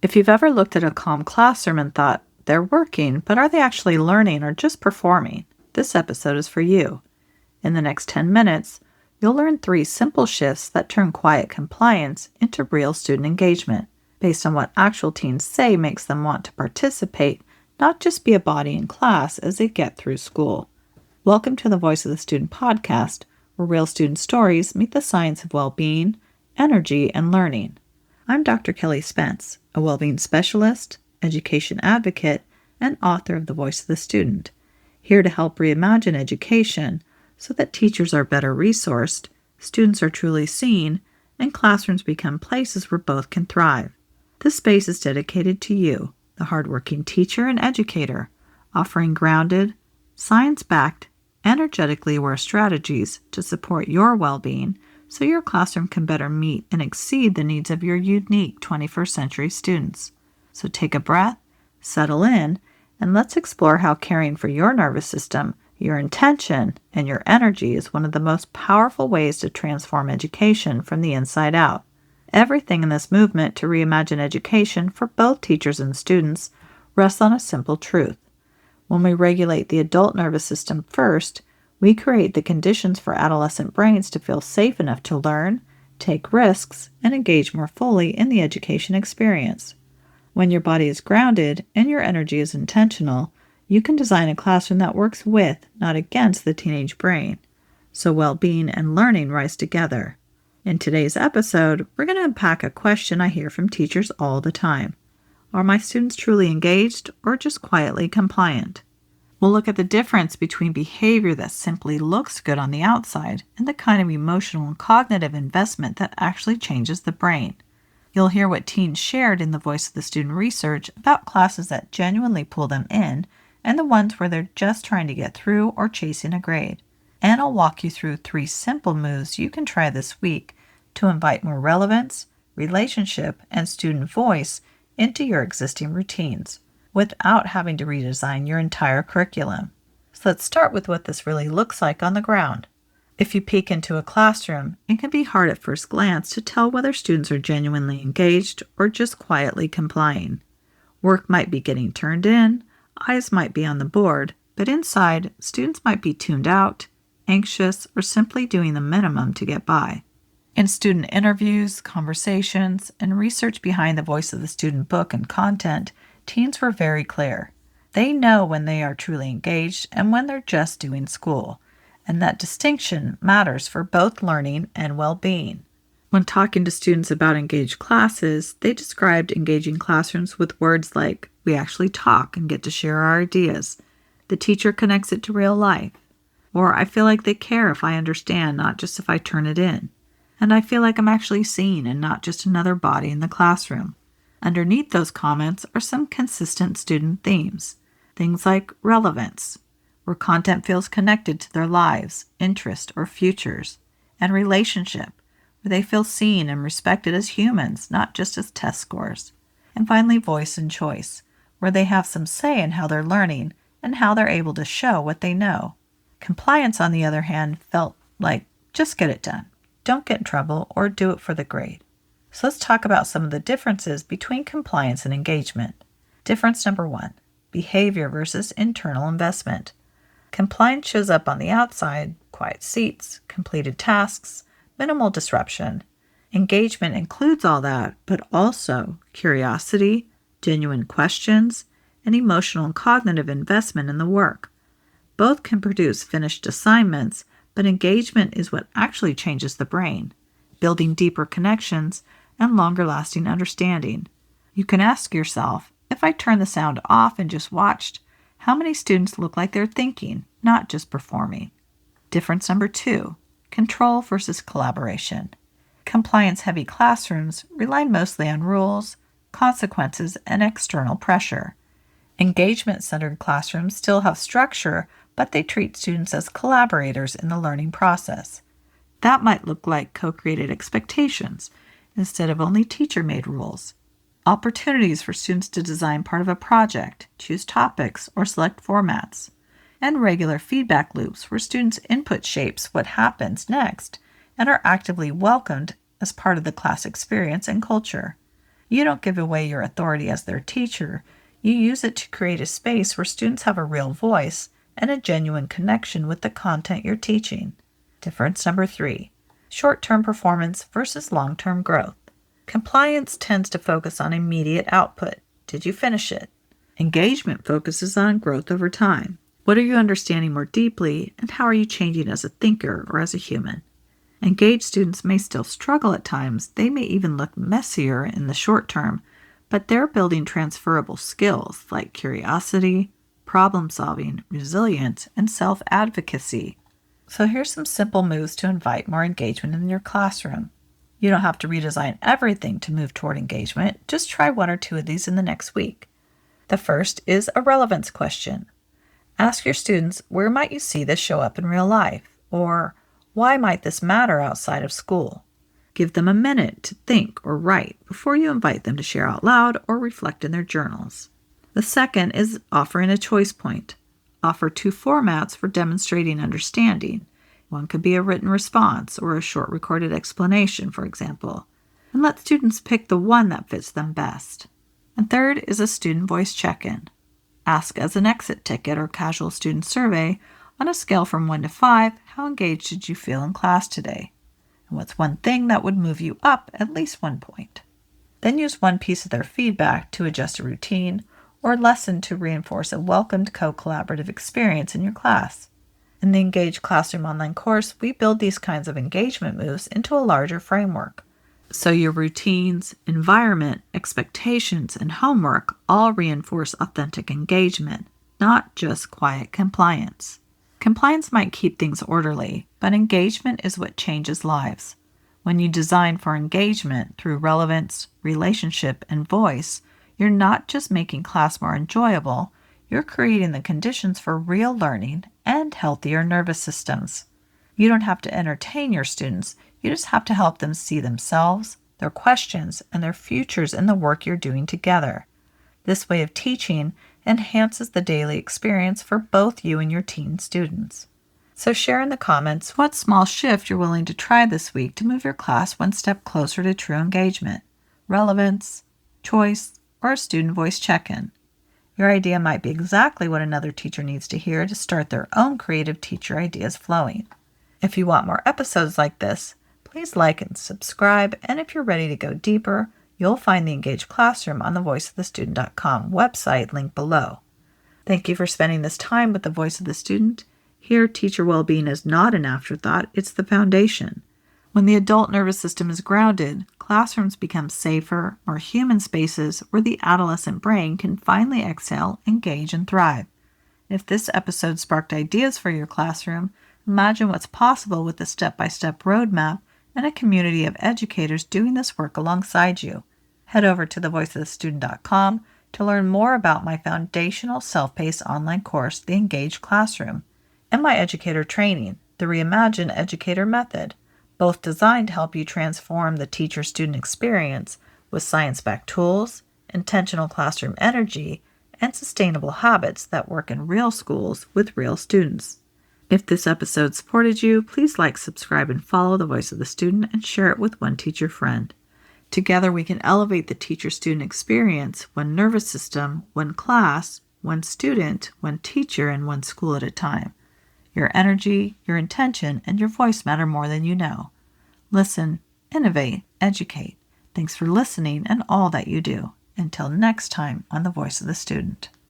If you've ever looked at a calm classroom and thought, they're working, but are they actually learning or just performing? This episode is for you. In the next 10 minutes, you'll learn 3 simple shifts that turn quiet compliance into real student engagement, based on what actual teens say makes them want to participate, not just be a body in class as they get through school. Welcome to the Voice of the Student podcast, where real student stories meet the science of well-being, energy, and learning. I'm Dr. Kelley Spence, a well-being specialist, education advocate, and author of The Voice of the Student, here to help reimagine education so that teachers are better resourced, students are truly seen, and classrooms become places where both can thrive. This space is dedicated to you, the hardworking teacher and educator, offering grounded, science-backed, energetically aware strategies to support your well-being so your classroom can better meet and exceed the needs of your unique 21st century students. So take a breath, settle in, and let's explore how caring for your nervous system, your intention, and your energy is one of the most powerful ways to transform education from the inside out. Everything in this movement to reimagine education for both teachers and students rests on a simple truth. When we regulate the adult nervous system first, we create the conditions for adolescent brains to feel safe enough to learn, take risks, and engage more fully in the education experience. When your body is grounded and your energy is intentional, you can design a classroom that works with, not against, the teenage brain. So well-being and learning rise together. In today's episode, we're going to unpack a question I hear from teachers all the time. Are my students truly engaged or just quietly compliant? We'll look at the difference between behavior that simply looks good on the outside and the kind of emotional and cognitive investment that actually changes the brain. You'll hear what teens shared in the Voice of the Student research about classes that genuinely pull them in and the ones where they're just trying to get through or chasing a grade. And I'll walk you through 3 simple moves you can try this week to invite more relevance, relationship, and student voice into your existing routines, without having to redesign your entire curriculum. So let's start with what this really looks like on the ground. If you peek into a classroom, it can be hard at first glance to tell whether students are genuinely engaged or just quietly complying. Work might be getting turned in, eyes might be on the board, but inside, students might be tuned out, anxious, or simply doing the minimum to get by. In student interviews, conversations, and research behind the Voice of the Student book and content, teens were very clear. They know when they are truly engaged and when they're just doing school, and that distinction matters for both learning and well-being. When talking to students about engaged classes, they described engaging classrooms with words like, "We actually talk and get to share our ideas. The teacher connects it to real life." Or, "I feel like they care if I understand, not just if I turn it in. And I feel like I'm actually seen and not just another body in the classroom." Underneath those comments are some consistent student themes. Things like relevance, where content feels connected to their lives, interests, or futures, and relationship, where they feel seen and respected as humans, not just as test scores. And finally, voice and choice, where they have some say in how they're learning and how they're able to show what they know. Compliance, on the other hand, felt like, just get it done. Don't get in trouble or do it for the grade. So let's talk about some of the differences between compliance and engagement. Difference number 1, behavior versus internal investment. Compliance shows up on the outside, quiet seats, completed tasks, minimal disruption. Engagement includes all that, but also curiosity, genuine questions, and emotional and cognitive investment in the work. Both can produce finished assignments, but engagement is what actually changes the brain, building deeper connections and longer-lasting understanding. You can ask yourself, if I turn the sound off and just watched, how many students look like they're thinking, not just performing? Difference number 2, control versus collaboration. Compliance-heavy classrooms rely mostly on rules, consequences, and external pressure. Engagement-centered classrooms still have structure, but they treat students as collaborators in the learning process. That might look like co-created expectations instead of only teacher-made rules. Opportunities for students to design part of a project, choose topics, or select formats. And regular feedback loops where students' input shapes what happens next and are actively welcomed as part of the class experience and culture. You don't give away your authority as their teacher. You use it to create a space where students have a real voice and a genuine connection with the content you're teaching. Difference number 3. Short-term performance versus long-term growth. Compliance tends to focus on immediate output. Did you finish it? Engagement focuses on growth over time. What are you understanding more deeply, and how are you changing as a thinker or as a human? Engaged students may still struggle at times. They may even look messier in the short term, but they're building transferable skills like curiosity, problem-solving, resilience, and self-advocacy. So here's some simple moves to invite more engagement in your classroom. You don't have to redesign everything to move toward engagement. Just try 1 or 2 of these in the next week. The first is a relevance question. Ask your students, where might you see this show up in real life? Or, why might this matter outside of school? Give them a minute to think or write before you invite them to share out loud or reflect in their journals. The second is offering a choice point. Offer 2 formats for demonstrating understanding. One could be a written response or a short recorded explanation, for example, and let students pick the one that fits them best. And third is a student voice check-in. Ask as an exit ticket or casual student survey, on a scale from 1 to 5, how engaged did you feel in class today? And what's one thing that would move you up at least 1 point? Then use one piece of their feedback to adjust a routine or lesson to reinforce a welcomed co-collaborative experience in your class. In the Engage Classroom online course, we build these kinds of engagement moves into a larger framework. So your routines, environment, expectations, and homework all reinforce authentic engagement, not just quiet compliance. Compliance might keep things orderly, but engagement is what changes lives. When you design for engagement through relevance, relationship, and voice, you're not just making class more enjoyable, you're creating the conditions for real learning and healthier nervous systems. You don't have to entertain your students, you just have to help them see themselves, their questions, and their futures in the work you're doing together. This way of teaching enhances the daily experience for both you and your teen students. So share in the comments what small shift you're willing to try this week to move your class one step closer to true engagement, relevance, choice, or a student voice check-in. Your idea might be exactly what another teacher needs to hear to start their own creative teacher ideas flowing. If you want more episodes like this, please like and subscribe, and if you're ready to go deeper, you'll find the Engage Classroom on thevoiceofthestudent.com website link below. Thank you for spending this time with the Voice of the Student. Here, teacher well-being is not an afterthought, it's the foundation. When the adult nervous system is grounded, classrooms become safer, more human spaces where the adolescent brain can finally exhale, engage, and thrive. If this episode sparked ideas for your classroom, imagine what's possible with a step-by-step roadmap and a community of educators doing this work alongside you. Head over to thevoiceofthestudent.com to learn more about my foundational self-paced online course, The Engage Classroom, and my educator training, the Reimagine Educator Method, both designed to help you transform the teacher-student experience with science-backed tools, intentional classroom energy, and sustainable habits that work in real schools with real students. If this episode supported you, please like, subscribe, and follow The Voice of the Student and share it with one teacher friend. Together we can elevate the teacher-student experience one nervous system, one class, one student, one teacher, and one school at a time. Your energy, your intention, and your voice matter more than you know. Listen, innovate, educate. Thanks for listening and all that you do. Until next time on The Voice of the Student.